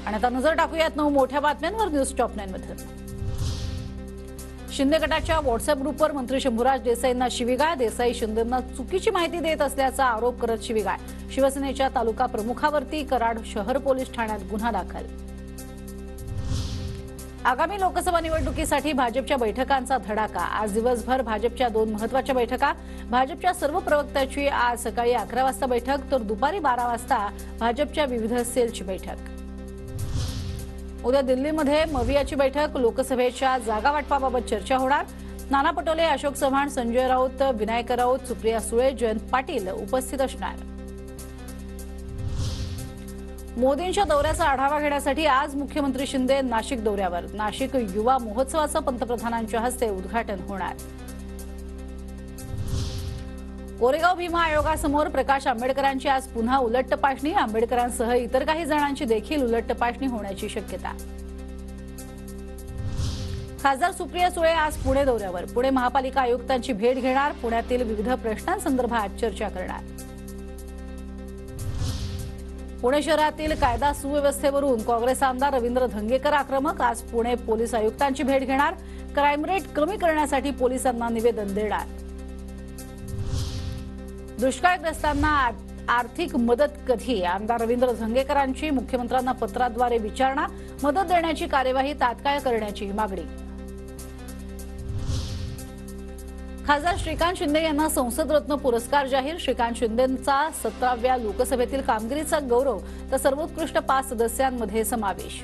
आणि आता नजर टाकूयात 9 मोठ्या बातम्यांवर न्यूज टॉप 9 मध्ये। शिंदे गटाच्या व्हॉट्सअप ग्रुपवर मंत्री शंभूराज देसाईंना शिवीगाळ। देसाई शिंदेंना चुकीची माहिती देत असल्याचा आरोप करत शिवीगाळ। शिवसेनेच्या तालुका प्रमुखावरती कराड शहर पोलीस ठाण्यात गुन्हा दाखल। आगामी लोकसभा निवडणुकीसाठी भाजपच्या बैठकांचा धडाका। आज दिवसभर भाजपच्या 2 महत्त्वाच्या बैठका। भाजपच्या सर्व प्रवक्त्यांची आज सकाळी 11 वाजता बैठक तर दुपारी 12 वाजता भाजपच्या विविध सेलची बैठक। उद्या दिल्लीमध्ये मवियाची बैठक। लोकसभेच्या जागा वाटपाबाबत चर्चा होणार। नाना पटोले, अशोक चव्हाण, संजय राऊत, विनायक राऊत, सुप्रिया सुळे, जयंत पाटील उपस्थित असणार। मोदींच्या दौऱ्याचा आढावा घेण्यासाठी आज मुख्यमंत्री शिंदे नाशिक दौऱ्यावर। नाशिक युवा महोत्सवाचं पंतप्रधानांच्या हस्ते उद्घाटन होणार। कोरेगाव भीमा आयोगासमोर प्रकाश आंबेडकरांची आज पुन्हा उलट तपासणी। आंबेडकरांसह इतर काही जणांची देखील उलट तपासणी होण्याची शक्यता। खासदार सुप्रिया सुळे आज पुणे दौऱ्यावर। पुणे महापालिका आयुक्तांची भेट घेणार। पुण्यातील विविध प्रश्नांसंदर्भात चर्चा करणार। पुणे शहरातील कायदा सुव्यवस्थेवरून काँग्रेस आमदार रवींद्र धंगेकर आक्रमक। आज पुणे पोलीस आयुक्तांची भेट घेणार। क्राईम रेट कमी करण्यासाठी पोलिसांना निवेदन देणार। दुष्काळग्रस्तांना आर्थिक मदत कधी? आमदार रवींद्र धंगेकरांची मुख्यमंत्र्यांना पत्राद्वारे विचारणा। मदत देण्याची कार्यवाही तात्काळ करण्याची मागणी। खासदार श्रीकांत शिंदे यांना संसद रत्न पुरस्कार जाहीर। श्रीकांत शिंदेंचा 17व्या लोकसभेतील कामगिरीचा गौरव तर सर्वोत्कृष्ट 5 सदस्यांमध्ये समावेश।